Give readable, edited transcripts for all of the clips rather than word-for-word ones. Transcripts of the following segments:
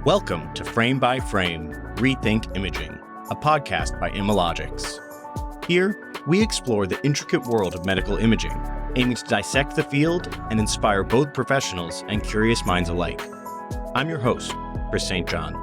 Welcome to Frame by Frame, Rethink Imaging, a podcast by Imalogics. Here, we explore the intricate world of medical imaging, aiming to dissect the field and inspire both professionals and curious minds alike. I'm your host, Chris St. John.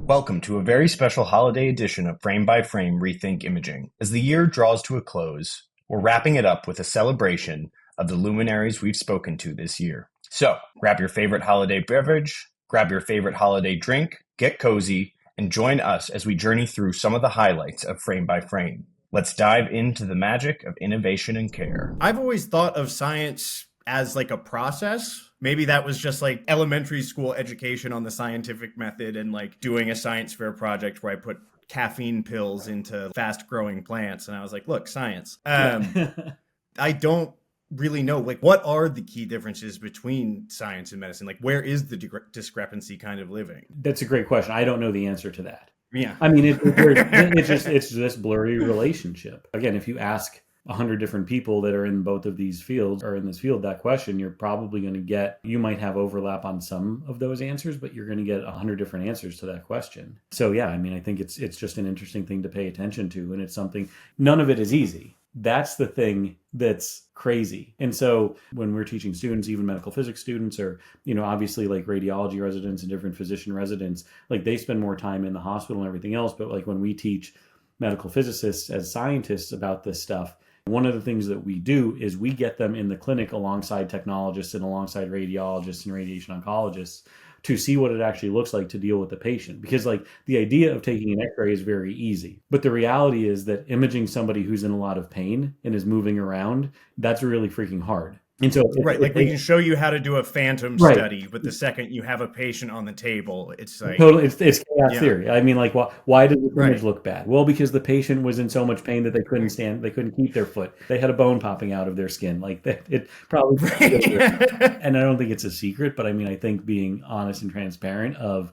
Welcome to a very special holiday edition of Frame by Frame, Rethink Imaging. As the year draws to a close, we're wrapping it up with a celebration of the luminaries we've spoken to this year. So, grab your favorite holiday beverage, grab your favorite holiday drink, get cozy, and join us as we journey through some of the highlights of Frame by Frame. Let's dive into the magic of innovation and care. I've always thought of science as like a process. Maybe that was just like elementary school education on the scientific method and like doing a science fair project where I put caffeine pills into fast growing plants. And I was like, look, science. I don't really know, like, what are the key differences between science and medicine? Like, where is the discrepancy kind of living? That's a great question. I don't know the answer to that. Yeah. I mean, it's this blurry relationship. Again, if you ask 100 different people that are in both of these fields or in this field that question, you're probably going to get, you might have overlap on some of those answers, but you're going to get 100 different answers to that question. So yeah, I mean, I think it's just an interesting thing to pay attention to. And it's something, none of it is easy. That's the thing that's crazy. And so when we're teaching students, even medical physics students, or, obviously like radiology residents and different physician residents, like they spend more time in the hospital and everything else. But like when we teach medical physicists as scientists about this stuff, one of the things that we do is we get them in the clinic alongside technologists and alongside radiologists and radiation oncologists to see what it actually looks like to deal with the patient. Because like the idea of taking an x-ray is very easy. But the reality is that imaging somebody who's in a lot of pain and is moving around, that's really freaking hard. And so right, like we can show you how to do a phantom study, but the second you have a patient on the table, it's like totally, it's chaos theory. I mean, like, why did the image look bad? Well, because the patient was in so much pain that they couldn't stand, they couldn't keep their foot. They had a bone popping out of their skin, like that. It probably, and I don't think it's a secret, but I mean, I think being honest and transparent of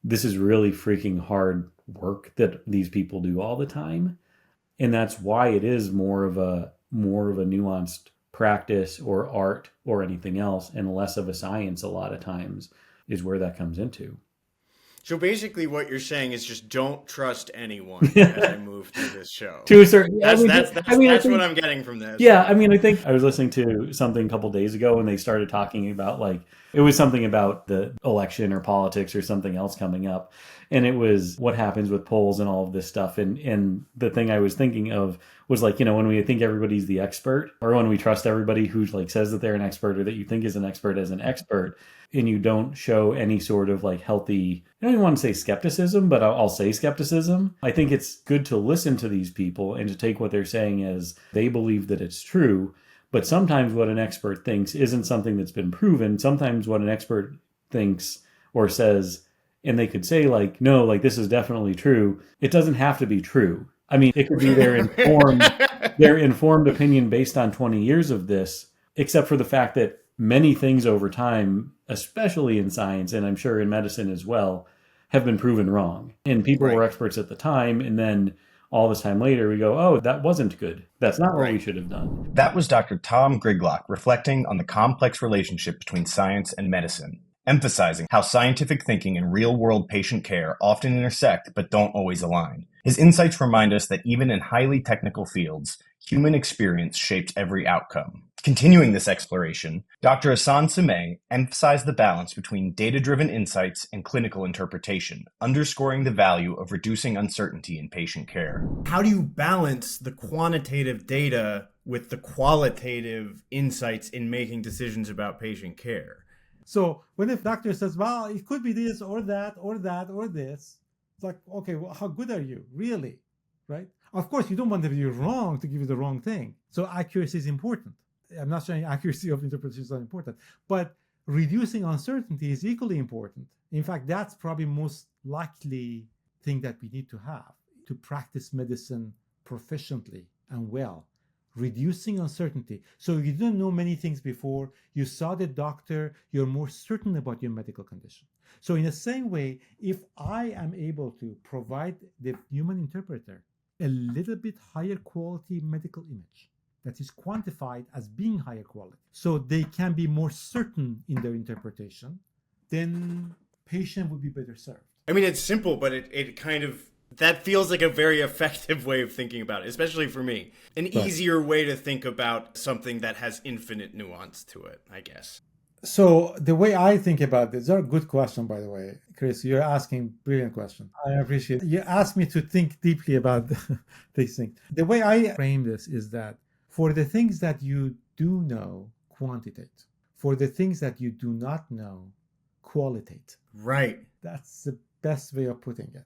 this is really freaking hard work that these people do all the time, and that's why it is more of a nuanced practice or art or anything else, and less of a science a lot of times is where that comes into. So basically what you're saying is just don't trust anyone as I move through this show. To a certain, that's what I'm getting from this. Yeah, I mean, I think I was listening to something a couple days ago and they started talking about like, it was something about the election or politics or something else coming up. And it was what happens with polls and all of this stuff. And the thing I was thinking of was like, when we think everybody's the expert, or when we trust everybody who like says that they're an expert or that you think is an expert as an expert, and you don't show any sort of like healthy, I don't even want to say skepticism, but I'll say skepticism. I think it's good to listen to these people and to take what they're saying as they believe that it's true. But sometimes what an expert thinks isn't something that's been proven. Sometimes what an expert thinks or says, and they could say like, no, like this is definitely true. It doesn't have to be true. I mean, it could be their informed opinion based on 20 years of this, except for the fact that many things over time, especially in science, and I'm sure in medicine as well, have been proven wrong. And people were experts at the time, and then all this time later, we go, oh, that wasn't good. That's not what we should have done. That was Dr. Tom Griglock reflecting on the complex relationship between science and medicine, emphasizing how scientific thinking and real-world patient care often intersect but don't always align. His insights remind us that even in highly technical fields, human experience shapes every outcome. Continuing this exploration, Dr. Ehsan Samei emphasized the balance between data-driven insights and clinical interpretation, underscoring the value of reducing uncertainty in patient care. How do you balance the quantitative data with the qualitative insights in making decisions about patient care? So when a doctor says, well, it could be this or that or that or this, it's like, okay, well, how good are you? Really? Right? Of course, you don't want to be wrong to give you the wrong thing. So accuracy is important. I'm not saying accuracy of interpretation is not important, but reducing uncertainty is equally important. In fact, that's probably most likely thing that we need to have to practice medicine proficiently and well. Reducing uncertainty. So you didn't know many things before, you saw the doctor, you're more certain about your medical condition. So in the same way, if I am able to provide the human interpreter a little bit higher quality medical image that is quantified as being higher quality. So they can be more certain in their interpretation, then patient would be better served. I mean, it's simple, but it kind of, that feels like a very effective way of thinking about it, especially for me. An easier way to think about something that has infinite nuance to it, I guess. So the way I think about this, are a good question, by the way, Chris. You're asking brilliant question. I appreciate it. You asked me to think deeply about these things. The way I frame this is that for the things that you do know, quantitate. For the things that you do not know, qualitate. Right. That's the best way of putting it,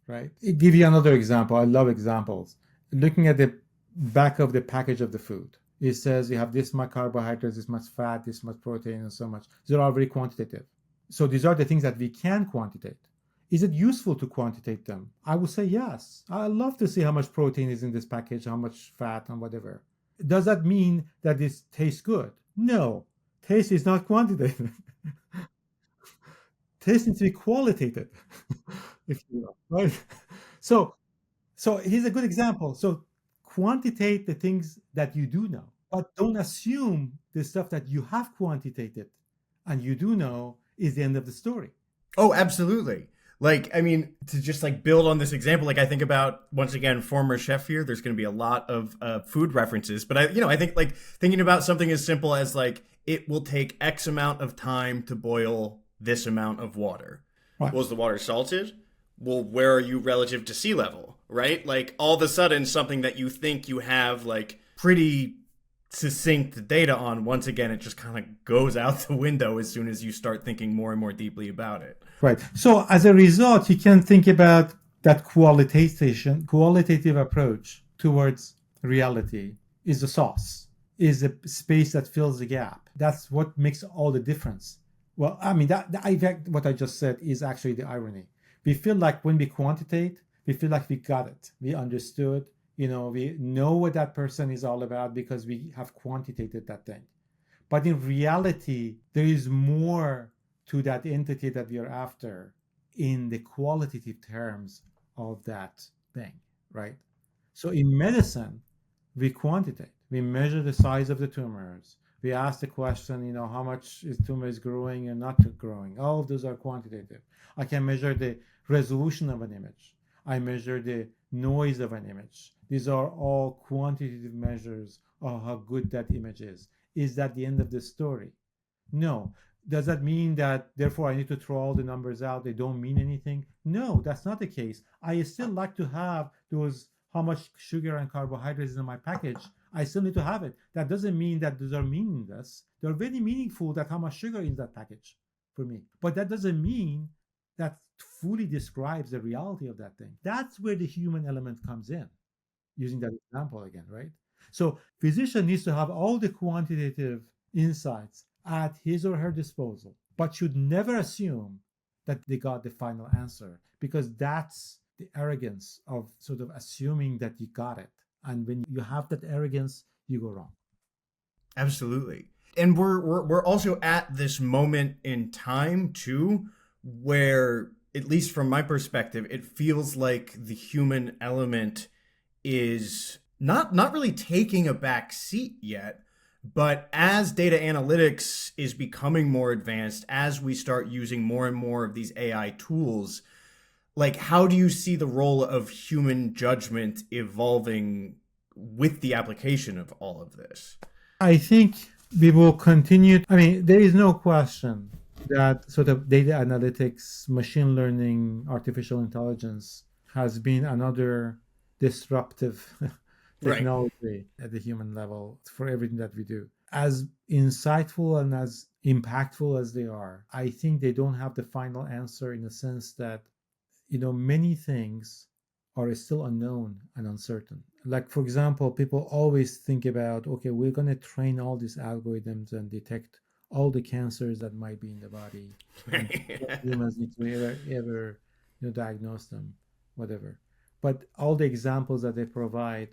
right? I'll give you another example. I love examples. Looking at the back of the package of the food, it says you have this much carbohydrates, this much fat, this much protein, and so much. These are all very quantitative. So these are the things that we can quantitate. Is it useful to quantitate them? I would say yes. I love to see how much protein is in this package, how much fat, and whatever. Does that mean that this tastes good? No. Taste is not quantitative. Taste needs to be qualitative, if you will, right? So here's a good example. So quantitate the things that you do know, but don't assume the stuff that you have quantitated and you do know is the end of the story. Oh, absolutely. Like, I mean, to just like build on this example, like I think about, once again, former chef here, there's going to be a lot of food references, but I think like thinking about something as simple as like, it will take X amount of time to boil this amount of water. Right. Was the water salted? Well, where are you relative to sea level, right? Like all of a sudden something that you think you have like pretty succinct data on, once again, it just kind of goes out the window as soon as you start thinking more and more deeply about it. Right. So as a result, you can think about that qualitative approach towards reality is the sauce, is a space that fills the gap. That's what makes all the difference. Well, I mean, what I just said is actually the irony. We feel like when we quantitate, we feel like we got it. We understood, we know what that person is all about because we have quantitated that thing. But in reality, there is more to that entity that we are after in the qualitative terms of that thing, right? So in medicine, we quantitate. We measure the size of the tumors. We ask the question, how much is tumors growing and not growing. All of those are quantitative. I can measure the resolution of an image. I measure the noise of an image. These are all quantitative measures of how good that image is. Is that the end of the story? No. Does that mean that, therefore, I need to throw all the numbers out? They don't mean anything? No, that's not the case. I still like to have those, how much sugar and carbohydrates in my package. I still need to have it. That doesn't mean that those are meaningless. They're very meaningful, that how much sugar in that package for me. But that doesn't mean that fully describes the reality of that thing. That's where the human element comes in, using that example again, right? So physician needs to have all the quantitative insights at his or her disposal, but should never assume that they got the final answer, because that's the arrogance of sort of assuming that you got it. And when you have that arrogance, you go wrong. Absolutely. And we're also at this moment in time too, where, at least from my perspective, it feels like the human element is not really taking a back seat yet. But as data analytics is becoming more advanced, as we start using more and more of these AI tools, like, how do you see the role of human judgment evolving with the application of all of this? I think we will continue. I mean, there is no question that sort of data analytics, machine learning, artificial intelligence has been another disruptive technology at the human level for everything that we do. As insightful and as impactful as they are, I think they don't have the final answer, in the sense that, many things are still unknown and uncertain. Like, for example, people always think about, okay, we're going to train all these algorithms and detect all the cancers that might be in the body. Humans need to ever diagnose them, whatever. But all the examples that they provide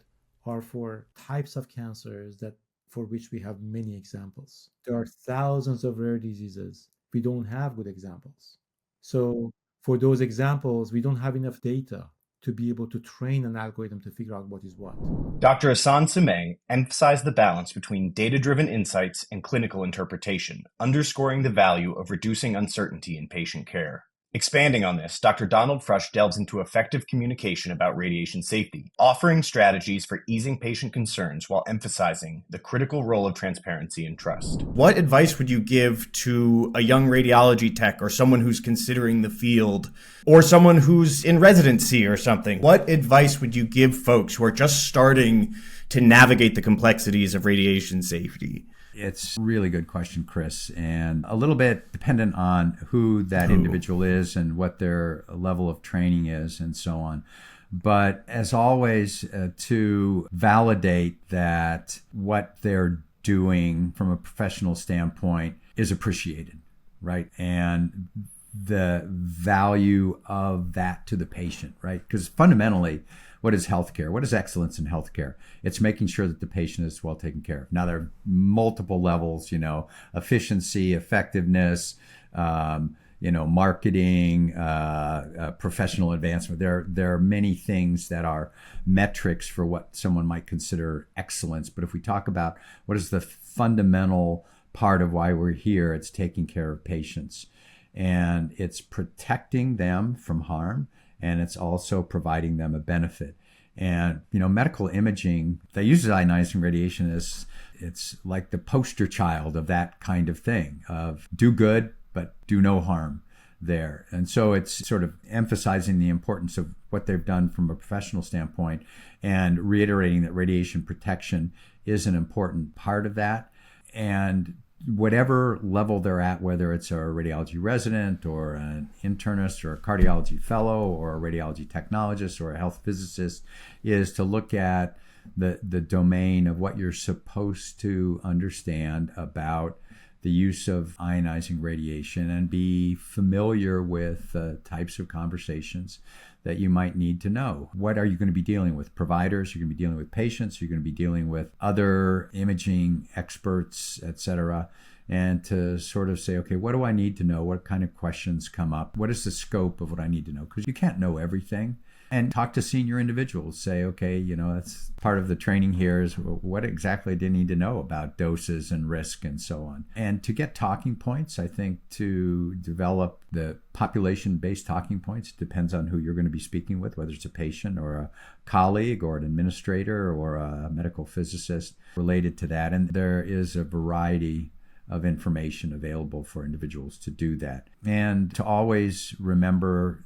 are for types of cancers for which we have many examples. There are thousands of rare diseases. We don't have good examples. So for those examples, we don't have enough data to be able to train an algorithm to figure out what is what. Dr. Ehsan Samei emphasized the balance between data-driven insights and clinical interpretation, underscoring the value of reducing uncertainty in patient care. Expanding on this, Dr. Donald Frush delves into effective communication about radiation safety, offering strategies for easing patient concerns while emphasizing the critical role of transparency and trust. What advice would you give to a young radiology tech or someone who's considering the field or someone who's in residency or something? What advice would you give folks who are just starting to navigate the complexities of radiation safety? It's a really good question, Chris, and a little bit dependent on who that individual is and what their level of training is and so on. But as always, to validate that what they're doing from a professional standpoint is appreciated, right? And the value of that to the patient, right? Because fundamentally, what is healthcare? What is excellence in healthcare? It's making sure that the patient is well taken care of. Now, there are multiple levels, efficiency, effectiveness, marketing, professional advancement. There are many things that are metrics for what someone might consider excellence. But if we talk about what is the fundamental part of why we're here, it's taking care of patients. And it's protecting them from harm, and it's also providing them a benefit. And, medical imaging that uses ionizing radiation it's like the poster child of that kind of thing, of do good, but do no harm there. And so it's sort of emphasizing the importance of what they've done from a professional standpoint and reiterating that radiation protection is an important part of that. And whatever level they're at, whether it's a radiology resident or an internist or a cardiology fellow or a radiology technologist or a health physicist, is to look at the domain of what you're supposed to understand about the use of ionizing radiation and be familiar with the types of conversations that you might need to know. What are you going to be dealing with? Providers, you're going to be dealing with patients, you're going to be dealing with other imaging experts, et cetera. And to sort of say, okay, what do I need to know? What kind of questions come up? What is the scope of what I need to know? Because you can't know everything. And talk to senior individuals. Say, okay, that's part of the training here is what exactly do you need to know about doses and risk and so on. And to get talking points, I think to develop the population-based talking points depends on who you're going to be speaking with, whether it's a patient or a colleague or an administrator or a medical physicist related to that. And there is a variety of information available for individuals to do that. And to always remember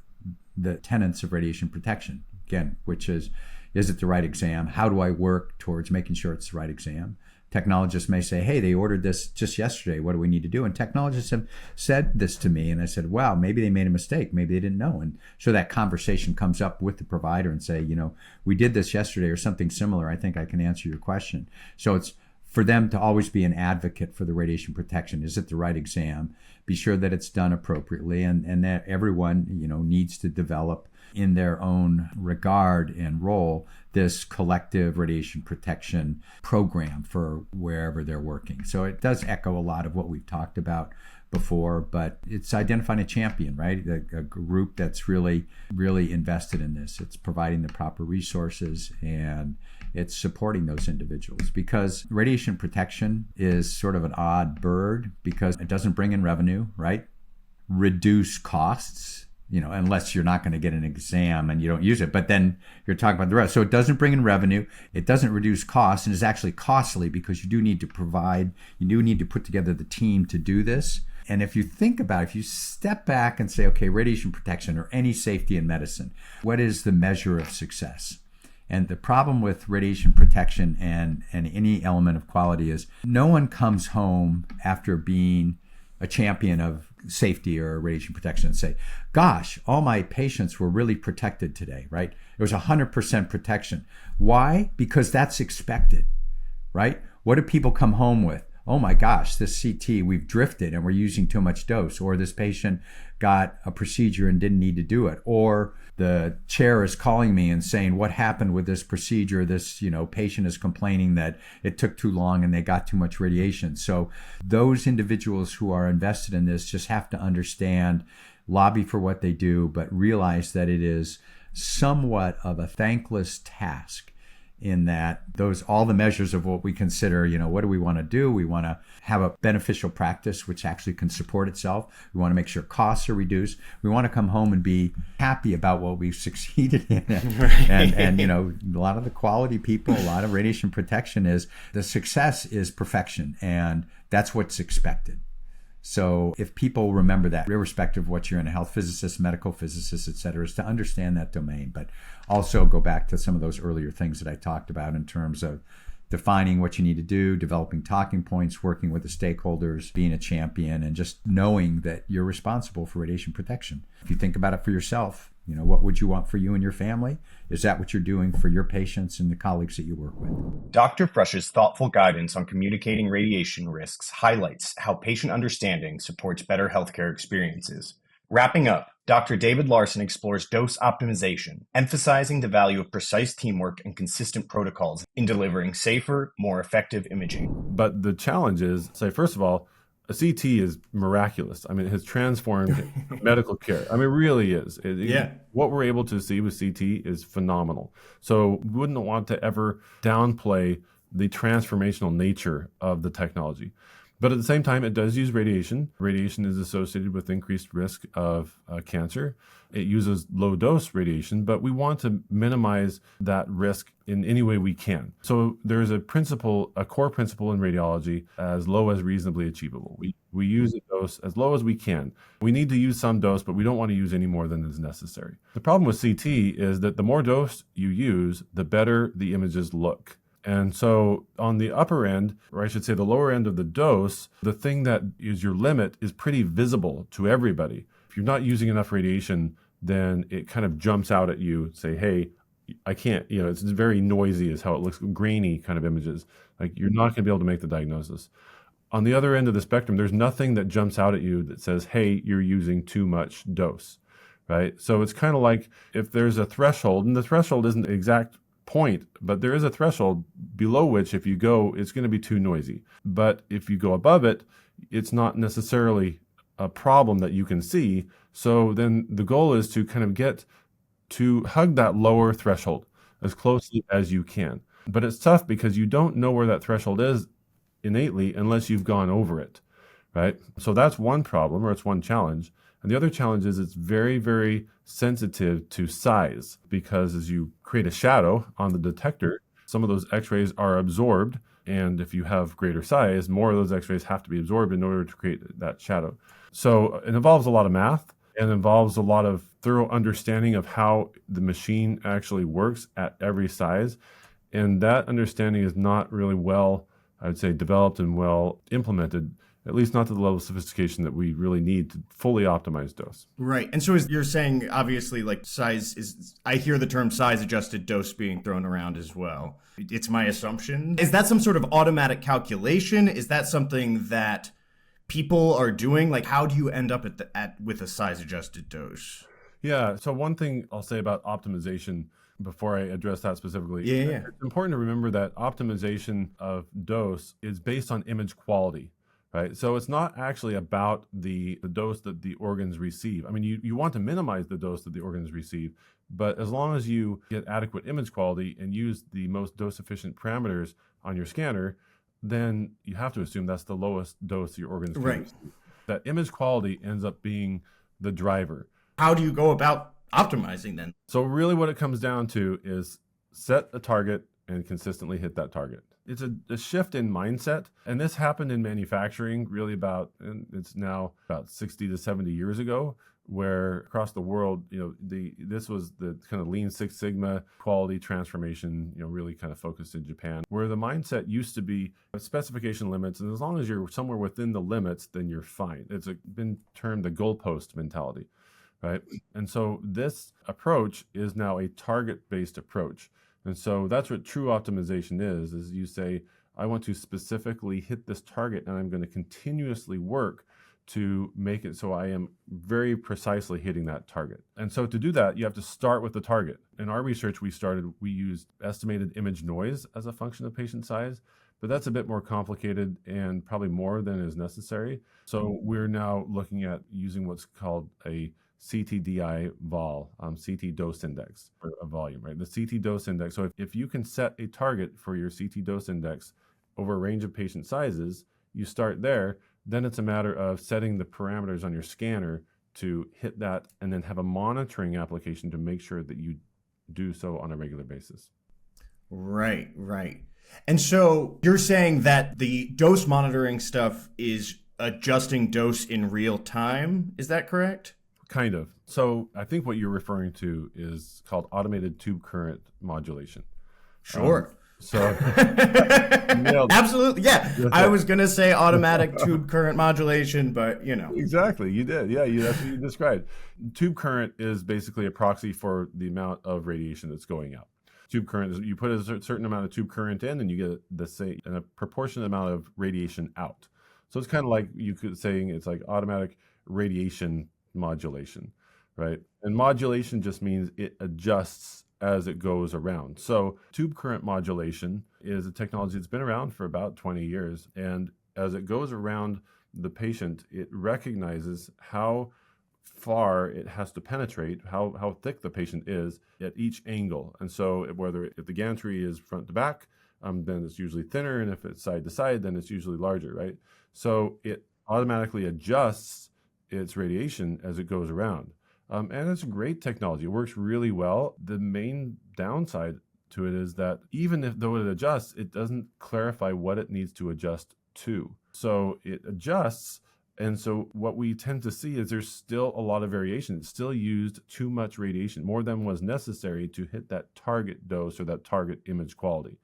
the tenets of radiation protection, again, which is it the right exam? How do I work towards making sure it's the right exam? Technologists may say, hey, they ordered this just yesterday. What do we need to do? And technologists have said this to me, and I said, wow, maybe they made a mistake. Maybe they didn't know. And so that conversation comes up with the provider and say, we did this yesterday or something similar. I think I can answer your question. So it's for them to always be an advocate for the radiation protection. Is it the right exam? Be sure that it's done appropriately, and that everyone, needs to develop in their own regard and role this collective radiation protection program for wherever they're working. So it does echo a lot of what we've talked about before, but it's identifying a champion, right? A group that's really, really invested in this. It's providing the proper resources and it's supporting those individuals, because radiation protection is sort of an odd bird because it doesn't bring in revenue, right? Reduce costs, unless you're not going to get an exam and you don't use it, but then you're talking about the rest. So it doesn't bring in revenue, it doesn't reduce costs, and is actually costly because you do need to put together the team to do this. And if you think about it, if you step back and say, okay, radiation protection or any safety in medicine, what is the measure of success? And the problem with radiation protection and any element of quality is no one comes home after being a champion of safety or radiation protection and say, gosh, all my patients were really protected today, right? It was 100% protection. Why? Because that's expected, right? What do people come home with? Oh my gosh, this CT, we've drifted and we're using too much dose, or this patient got a procedure and didn't need to do it, or the chair is calling me and saying, what happened with this procedure? This, patient is complaining that it took too long and they got too much radiation. So those individuals who are invested in this just have to understand, lobby for what they do, but realize that it is somewhat of a thankless task, in that those all the measures of what we consider, what do we want to do? We want to have a beneficial practice which actually can support itself. We want to make sure costs are reduced. We want to come home and be happy about what we've succeeded in. And a lot of the quality people, a lot of radiation protection is the success is perfection, and that's what's expected. So if people remember that, irrespective of what you're in, a health physicist, medical physicist, et cetera, is to understand that domain, but also go back to some of those earlier things that I talked about in terms of defining what you need to do, developing talking points, working with the stakeholders, being a champion, and just knowing that you're responsible for radiation protection. If you think about it for yourself, what would you want for you and your family? Is that what you're doing for your patients and the colleagues that you work with? Dr. Frush's thoughtful guidance on communicating radiation risks highlights how patient understanding supports better healthcare experiences. Wrapping up, Dr. David Larson explores dose optimization, emphasizing the value of precise teamwork and consistent protocols in delivering safer, more effective imaging. But the challenge is, first of all, a CT is miraculous. I mean, it has transformed medical care. I mean, it really is. What we're able to see with CT is phenomenal. So we wouldn't want to ever downplay the transformational nature of the technology. But at the same time, it does use radiation. Radiation is associated with increased risk of cancer. It uses low-dose radiation, but we want to minimize that risk in any way we can. So there's a core principle in radiology, as low as reasonably achievable. We use a dose as low as we can. We need to use some dose, but we don't want to use any more than is necessary. The problem with CT is that the more dose you use, the better the images look. And so on the upper end, or I should say the lower end of the dose, the thing that is your limit is pretty visible to everybody. If you're not using enough radiation, then it kind of jumps out at you, say, hey, I can't, it's very noisy is how it looks, grainy kind of images. Like you're not going to be able to make the diagnosis. On the other end of the spectrum, there's nothing that jumps out at you that says, hey, you're using too much dose, right? So it's kind of like if there's a threshold, and the threshold isn't the exact point, but there is a threshold below which if you go, it's going to be too noisy. But if you go above it, it's not necessarily a problem that you can see. So then the goal is to kind of get to hug that lower threshold as closely as you can. But it's tough because you don't know where that threshold is innately unless you've gone over it, right? So that's one problem, or it's one challenge. And the other challenge is it's very, very sensitive to size, because as you create a shadow on the detector, some of those x-rays are absorbed. And if you have greater size, more of those x-rays have to be absorbed in order to create that shadow. So it involves a lot of math and involves a lot of thorough understanding of how the machine actually works at every size. And that understanding is not really well, I would say, developed and well implemented, at least not to the level of sophistication that we really need to fully optimize dose. Right. And so you're saying, obviously, like size is, I hear the term size adjusted dose being thrown around as well. It's my assumption. Is that some sort of automatic calculation? Is that something that people are doing? Like, how do you end up with a size adjusted dose? Yeah. So one thing I'll say about optimization before I address that specifically, it's important to remember that optimization of dose is based on image quality. Right. So it's not actually about the dose that the organs receive. I mean, you want to minimize the dose that the organs receive, but as long as you get adequate image quality and use the most dose efficient parameters on your scanner, then you have to assume that's the lowest dose your organs can receive. That image quality ends up being the driver. How do you go about optimizing then? So really what it comes down to is set a target and consistently hit that target. It's a shift in mindset. And this happened in manufacturing really it's now about 60 to 70 years ago, where across the world, this was the kind of Lean Six Sigma quality transformation, really kind of focused in Japan, where the mindset used to be specification limits. And as long as you're somewhere within the limits, then you're fine. It's been termed the goalpost mentality, right? And so this approach is now a target-based approach. And so that's what true optimization is you say, I want to specifically hit this target, and I'm going to continuously work to make it so I am very precisely hitting that target. And so to do that, you have to start with the target. In our research we used estimated image noise as a function of patient size, but that's a bit more complicated and probably more than is necessary. So we're now looking at using what's called a CTDI vol, CT dose index for a volume, right? The CT dose index. So if you can set a target for your CT dose index over a range of patient sizes, you start there. Then it's a matter of setting the parameters on your scanner to hit that and then have a monitoring application to make sure that you do so on a regular basis. Right. And so you're saying that the dose monitoring stuff is adjusting dose in real time. Is that correct? Kind of. So I think what you're referring to is called automated tube current modulation. Sure. Absolutely. Yeah. I was going to say automatic tube current modulation, but Exactly. You did. Yeah. That's what you described. Tube current is basically a proxy for the amount of radiation that's going out. Tube current is you put a certain amount of tube current in and you get the same and a proportionate amount of radiation out. So it's kind of like you could saying it's like automatic radiation modulation, right? And modulation just means it adjusts as it goes around. So tube current modulation is a technology that's been around for about 20 years. And as it goes around the patient, it recognizes how far it has to penetrate, how thick the patient is at each angle. And so if the gantry is front to back, then it's usually thinner. And if it's side to side, then it's usually larger, right? So it automatically adjusts its radiation as it goes around. And it's a great technology. It works really well. The main downside to it is that even though it adjusts, it doesn't clarify what it needs to adjust to. So it adjusts. And so what we tend to see is there's still a lot of variation. It's still used too much radiation, more than was necessary to hit that target dose or that target image quality.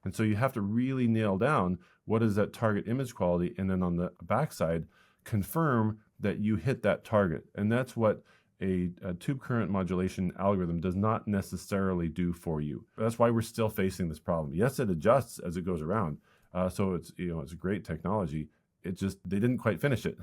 And so you have to really nail down what is that target image quality, and then on the backside, confirm that you hit that target. And that's what a tube current modulation algorithm does not necessarily do for you. That's why we're still facing this problem. Yes, it adjusts as it goes around. So it's a great technology. It just, they didn't quite finish it.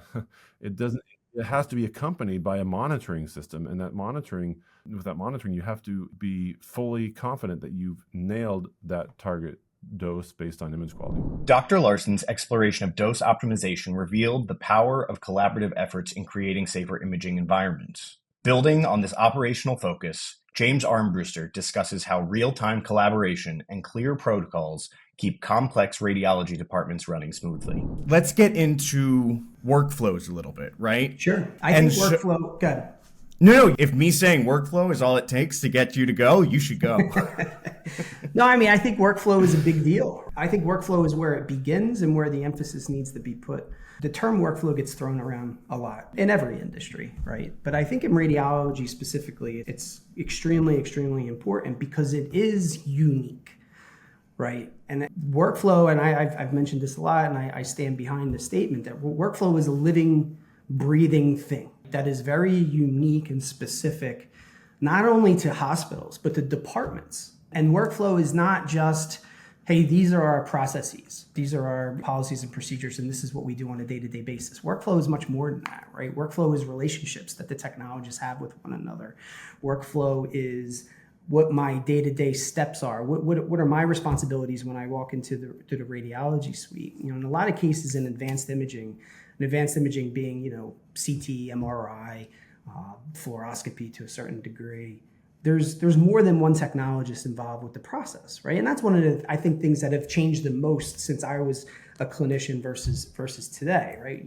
It has to be accompanied by a monitoring system. And with that monitoring, you have to be fully confident that you've nailed that target dose based on image quality. Dr. Larson's exploration of dose optimization revealed the power of collaborative efforts in creating safer imaging environments. Building on this operational focus, James Armbruster discusses how real-time collaboration and clear protocols keep complex radiology departments running smoothly. Let's get into workflows a little bit, right? Sure. I think workflow, good. No, if me saying workflow is all it takes to get you to go, you should go. No, I think workflow is a big deal. I think workflow is where it begins and where the emphasis needs to be put. The term workflow gets thrown around a lot in every industry, right? But I think in radiology specifically, it's extremely, extremely important because it is unique, right? And workflow, and I've mentioned this a lot, and I stand behind the statement that workflow is a living, breathing thing that is very unique and specific, not only to hospitals, but to departments. And workflow is not just, hey, these are our processes, these are our policies and procedures, and this is what we do on a day-to-day basis. Workflow is much more than that, right? Workflow is relationships that the technologists have with one another. Workflow is what my day-to-day steps are. What are my responsibilities when I walk into the radiology suite? In a lot of cases in advanced imaging being, CT, MRI, fluoroscopy to a certain degree, there's more than one technologist involved with the process, right? And that's one of the, I think, things that have changed the most since I was a clinician versus today, right?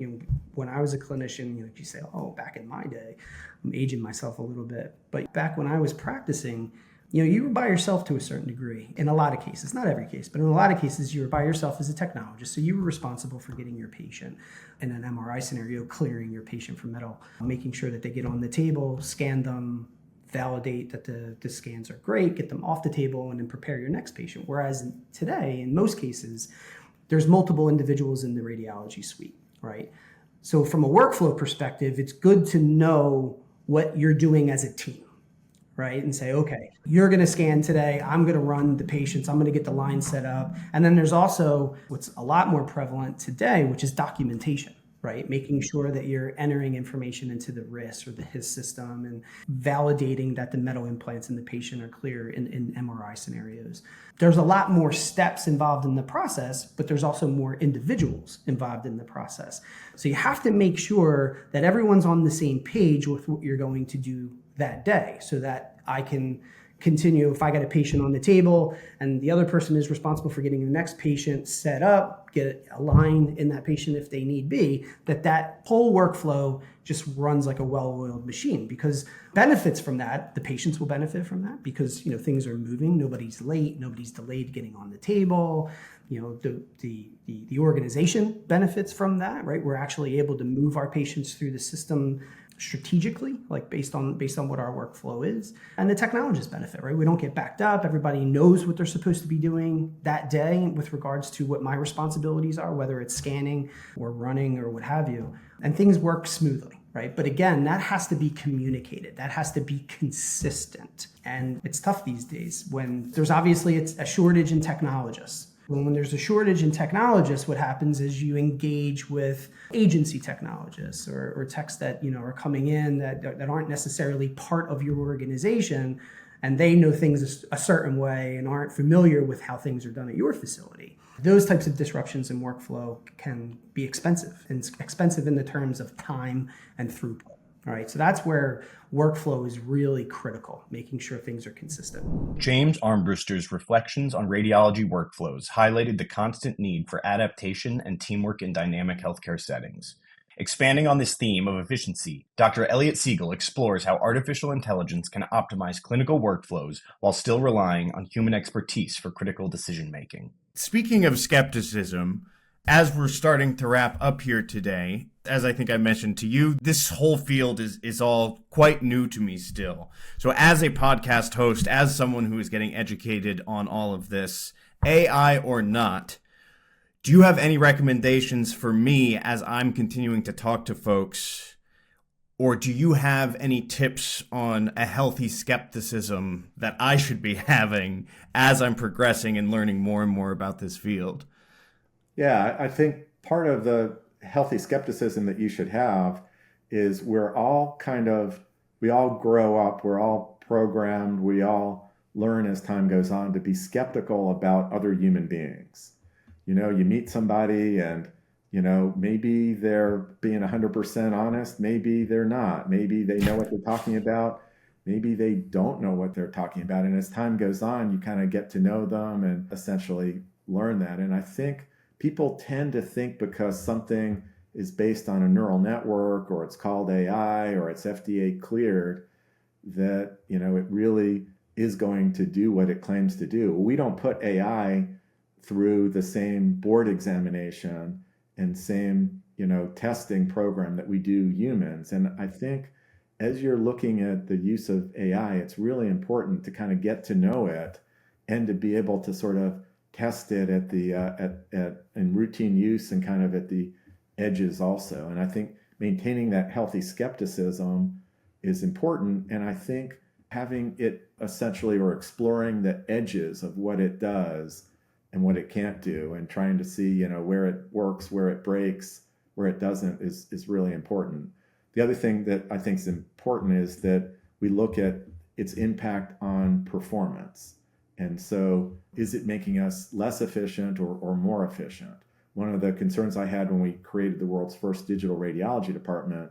When I was a clinician, you say, oh, back in my day, I'm aging myself a little bit, but back when I was practicing, you were by yourself to a certain degree in a lot of cases, not every case, but in a lot of cases, you were by yourself as a technologist. So you were responsible for getting your patient in an MRI scenario, clearing your patient from metal, making sure that they get on the table, scan them, validate that the scans are great, get them off the table, and then prepare your next patient. Whereas today, in most cases, there's multiple individuals in the radiology suite, right? So from a workflow perspective, it's good to know what you're doing as a team, right? And say, okay, you're going to scan today. I'm going to run the patients. I'm going to get the line set up. And then there's also what's a lot more prevalent today, which is documentation, right? Making sure that you're entering information into the RIS or the HIS system and validating that the metal implants in the patient are clear in MRI scenarios. There's a lot more steps involved in the process, but there's also more individuals involved in the process. So you have to make sure that everyone's on the same page with what you're going to do that day so that I can continue. If I got a patient on the table and the other person is responsible for getting the next patient set up, get a line in that patient if they need be, that whole workflow just runs like a well-oiled machine, because benefits from that, the patients will benefit from that because, things are moving, nobody's late, nobody's delayed getting on the table. The organization benefits from that, right? We're actually able to move our patients through the system strategically, like based on what our workflow is. And the technologists benefit, right? We don't get backed up. Everybody knows what they're supposed to be doing that day with regards to what my responsibilities are, whether it's scanning or running or what have you. And things work smoothly, right? But again, that has to be communicated. That has to be consistent. And it's tough these days when there's obviously it's a shortage in technologists. When there's a shortage in technologists, what happens is you engage with agency technologists or techs that are coming in that aren't necessarily part of your organization, and they know things a certain way and aren't familiar with how things are done at your facility. Those types of disruptions in workflow can be expensive, and expensive in the terms of time and throughput. All right, so that's where workflow is really critical, making sure things are consistent. James Armbruster's reflections on radiology workflows highlighted the constant need for adaptation and teamwork in dynamic healthcare settings. Expanding on this theme of efficiency, Dr. Eliot Siegel explores how artificial intelligence can optimize clinical workflows while still relying on human expertise for critical decision-making. Speaking of skepticism, as we're starting to wrap up here today, as I think I mentioned to you, this whole field is all quite new to me still. So as a podcast host, as someone who is getting educated on all of this, AI or not, do you have any recommendations for me as I'm continuing to talk to folks? Or do you have any tips on a healthy skepticism that I should be having as I'm progressing and learning more and more about this field? Yeah, I think part of the healthy skepticism that you should have is we all grow up, we're all programmed, we all learn as time goes on to be skeptical about other human beings. You meet somebody and, maybe they're being 100% honest, maybe they're not, maybe they know what they're talking about, maybe they don't know what they're talking about. And as time goes on, you kind of get to know them and essentially learn that. And I think people tend to think because something is based on a neural network or it's called AI or it's FDA cleared that, it really is going to do what it claims to do. We don't put AI through the same board examination and same, testing program that we do humans. And I think as you're looking at the use of AI, it's really important to kind of get to know it and to be able to sort of test it at the in routine use and kind of at the edges also. And I think maintaining that healthy skepticism is important. And I think having it essentially or exploring the edges of what it does and what it can't do and trying to see, where it works, where it breaks, where it doesn't is really important. The other thing that I think is important is that we look at its impact on performance. And so is it making us less efficient or more efficient? One of the concerns I had when we created the world's first digital radiology department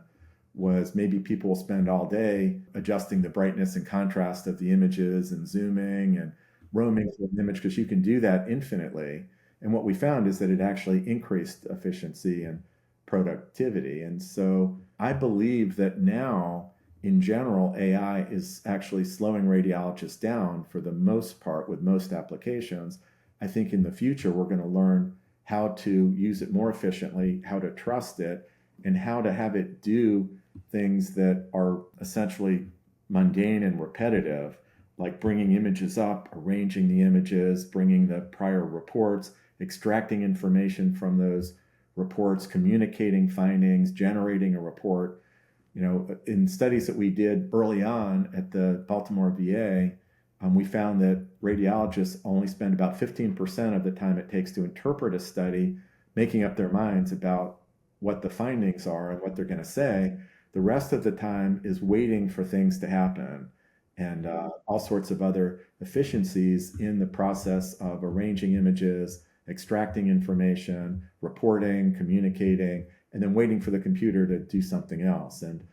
was maybe people will spend all day adjusting the brightness and contrast of the images and zooming and roaming through an image, because you can do that infinitely. And what we found is that it actually increased efficiency and productivity. And so I believe that now, in general, AI is actually slowing radiologists down for the most part with most applications. I think in the future, we're going to learn how to use it more efficiently, how to trust it, and how to have it do things that are essentially mundane and repetitive, like bringing images up, arranging the images, bringing the prior reports, extracting information from those reports, communicating findings, generating a report. In studies that we did early on at the Baltimore VA, we found that radiologists only spend about 15% of the time it takes to interpret a study, making up their minds about what the findings are and what they're going to say. The rest of the time is waiting for things to happen, and all sorts of other efficiencies in the process of arranging images, extracting information, reporting, communicating, and then waiting for the computer to do something else. And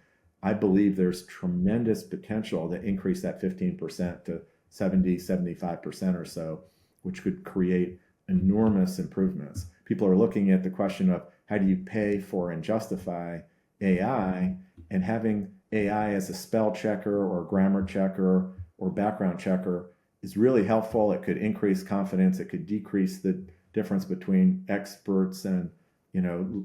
I believe there's tremendous potential to increase that 15% to 70, 75% or so, which could create enormous improvements. People are looking at the question of how do you pay for and justify AI, and having AI as a spell checker or grammar checker or background checker is really helpful. It could increase confidence. It could decrease the difference between experts and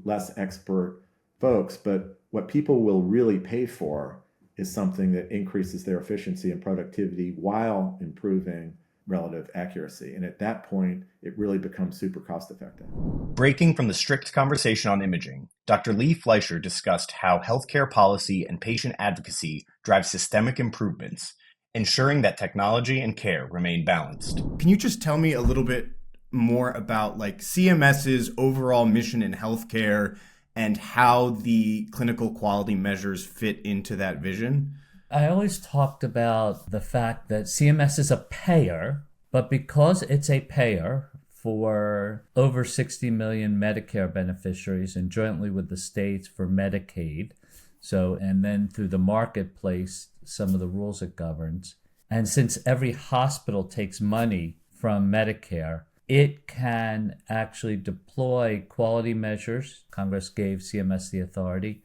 less expert folks. But what people will really pay for is something that increases their efficiency and productivity while improving relative accuracy. And at that point, it really becomes super cost effective. Breaking from the strict conversation on imaging, Dr. Lee Fleisher discussed how healthcare policy and patient advocacy drive systemic improvements, ensuring that technology and care remain balanced. Can you just tell me a little bit more about like CMS's overall mission in healthcare and how the clinical quality measures fit into that vision? I always talked about the fact that CMS is a payer, but because it's a payer for over 60 million Medicare beneficiaries and jointly with the states for Medicaid, and then through the marketplace, some of the rules it governs. And since every hospital takes money from Medicare, it can actually deploy quality measures. Congress gave CMS the authority,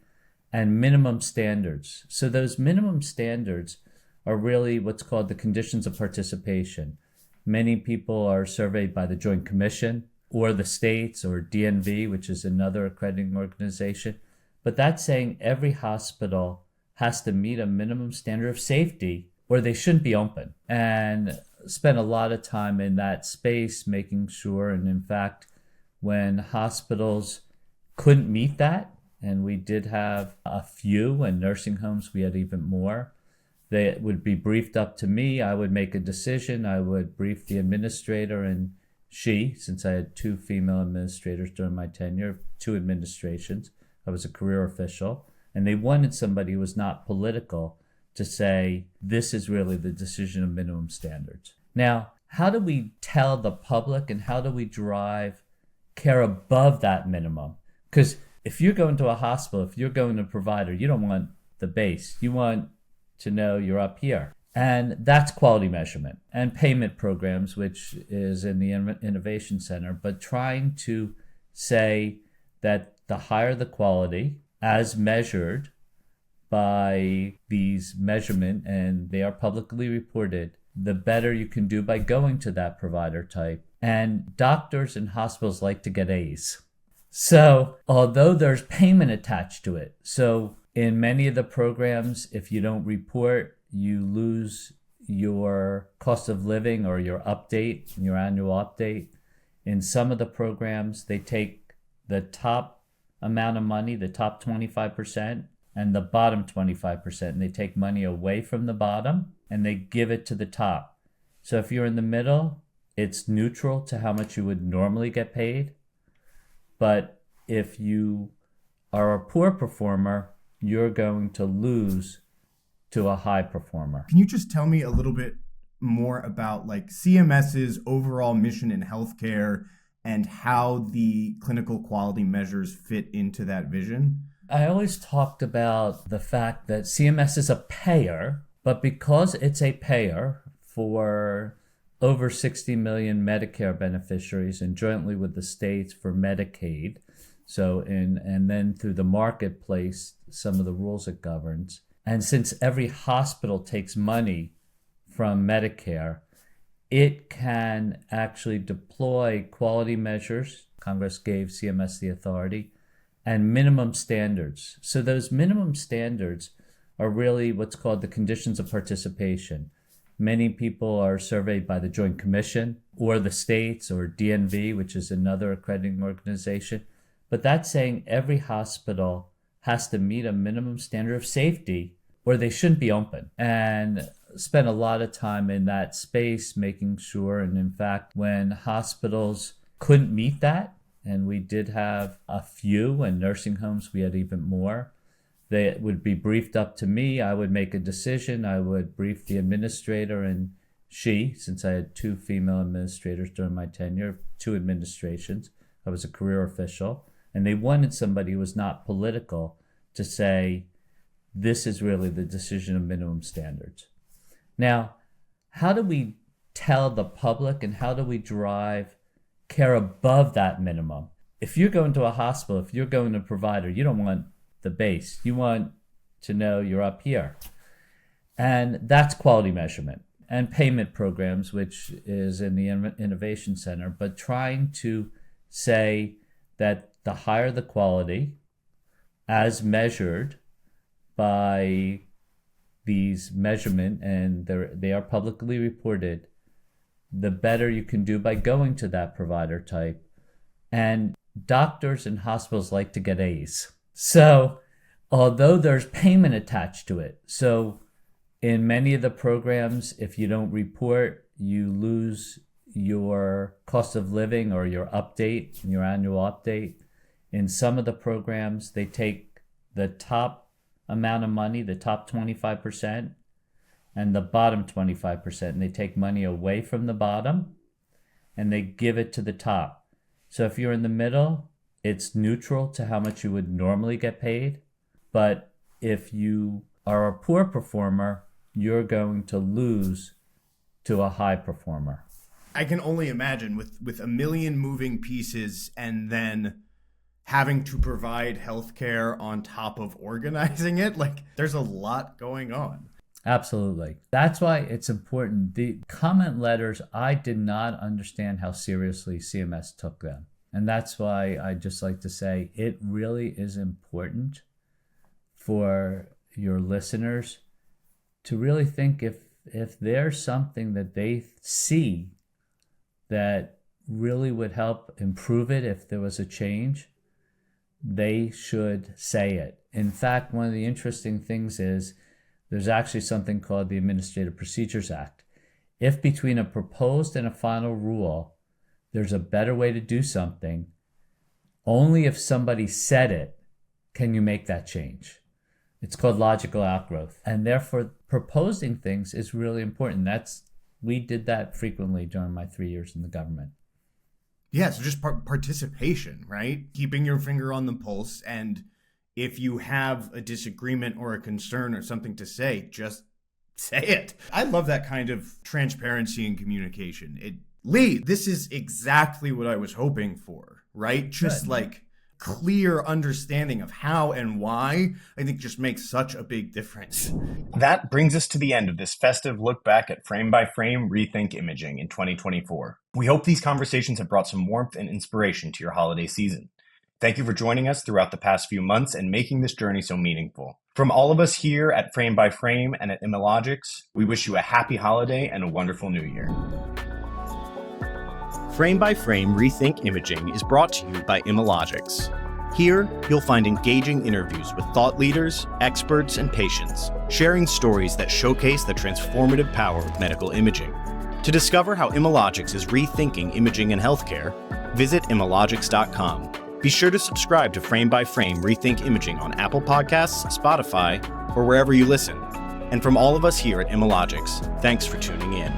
and minimum standards. So those minimum standards are really what's called the conditions of participation. Many people are surveyed by the Joint Commission or the states or DNV, which is another accrediting organization. But that's saying every hospital has to meet a minimum standard of safety or they shouldn't be open. And spent a lot of time in that space making sure, and in fact, when hospitals couldn't meet that, and we did have a few, and nursing homes we had even more, they would be briefed up to me. I would make a decision. I would brief the administrator, and since I had 2 female administrators during my tenure, 2 administrations, I was a career official, and they wanted somebody who was not political to say, this is really the decision of minimum standards. Now, how do we tell the public and how do we drive care above that minimum? Because if you're going to a hospital, if you're going to a provider, you don't want the base. You want to know you're up here. And that's quality measurement and payment programs, which is in the Innovation Center, but trying to say that the higher the quality as measured by these measurement, and they are publicly reported, the better you can do by going to that provider type. And doctors and hospitals like to get A's. So although there's payment attached to it, so in many of the programs, if you don't report, you lose your cost of living or your update, your annual update. In some of the programs, they take the top amount of money, the top 25%, and the bottom 25%, and they take money away from the bottom and they give it to the top. So if you're in the middle, it's neutral to how much you would normally get paid. But if you are a poor performer, you're going to lose to a high performer. Can you just tell me a little bit more about like CMS's overall mission in healthcare and how the clinical quality measures fit into that vision? I always talked about the fact that CMS is a payer, but because it's a payer for over 60 million Medicare beneficiaries and jointly with the states for Medicaid, and then through the marketplace, some of the rules it governs. And since every hospital takes money from Medicare, it can actually deploy quality measures. Congress gave CMS the authority, and minimum standards. So those minimum standards are really what's called the conditions of participation. Many people are surveyed by the Joint Commission or the states or DNV, which is another accrediting organization. But that's saying every hospital has to meet a minimum standard of safety or they shouldn't be open. And spent a lot of time in that space making sure, and in fact, when hospitals couldn't meet that, And we did have a few, and nursing homes we had even more. They would be briefed up to me. I would make a decision. I would brief the administrator, and she, since I had 2 female administrators during my tenure, 2 administrations, I was a career official, and they wanted somebody who was not political to say, this is really the decision of minimum standards. Now, how do we tell the public and how do we drive care above that minimum? If you're going to a hospital, if you're going to a provider, you don't want the base. You want to know you're up here. And that's quality measurement and payment programs, which is in the Innovation Center, but trying to say that the higher the quality as measured by these measurement, and they are publicly reported, the better you can do by going to that provider type. And doctors and hospitals like to get A's. So although there's payment attached to it, so in many of the programs, if you don't report, you lose your cost of living or your update, your annual update. In some of the programs, they take the top amount of money, the top 25%, and the bottom 25%, and they take money away from the bottom and they give it to the top. So if you're in the middle, it's neutral to how much you would normally get paid. But if you are a poor performer, you're going to lose to a high performer. I can only imagine with a million moving pieces and then having to provide healthcare on top of organizing it, like there's a lot going on. Absolutely. That's why it's important. The comment letters, I did not understand how seriously CMS took them. And that's why I just like to say it really is important for your listeners to really think if there's something that they see that really would help improve it, if there was a change, they should say it. In fact, one of the interesting things is there's actually something called the Administrative Procedures Act. If between a proposed and a final rule, there's a better way to do something, only if somebody said it can you make that change. It's called logical outgrowth. And therefore, proposing things is really important. We did that frequently during my 3 years in the government. Yeah, so just participation, right? Keeping your finger on the pulse, and if you have a disagreement or a concern or something to say, just say it. I love that kind of transparency and communication. Lee, this is exactly what I was hoping for, right? Just like clear understanding of how and why, I think just makes such a big difference. That brings us to the end of this festive look back at Frame by Frame Rethink Imaging in 2024. We hope these conversations have brought some warmth and inspiration to your holiday season. Thank you for joining us throughout the past few months and making this journey so meaningful. From all of us here at Frame by Frame and at Imalogics, we wish you a happy holiday and a wonderful new year. Frame by Frame Rethink Imaging is brought to you by Imalogics. Here, you'll find engaging interviews with thought leaders, experts, and patients, sharing stories that showcase the transformative power of medical imaging. To discover how Imalogics is rethinking imaging in healthcare, visit imalogics.com. Be sure to subscribe to Frame by Frame Rethink Imaging on Apple Podcasts, Spotify, or wherever you listen. And from all of us here at Imalogics, thanks for tuning in.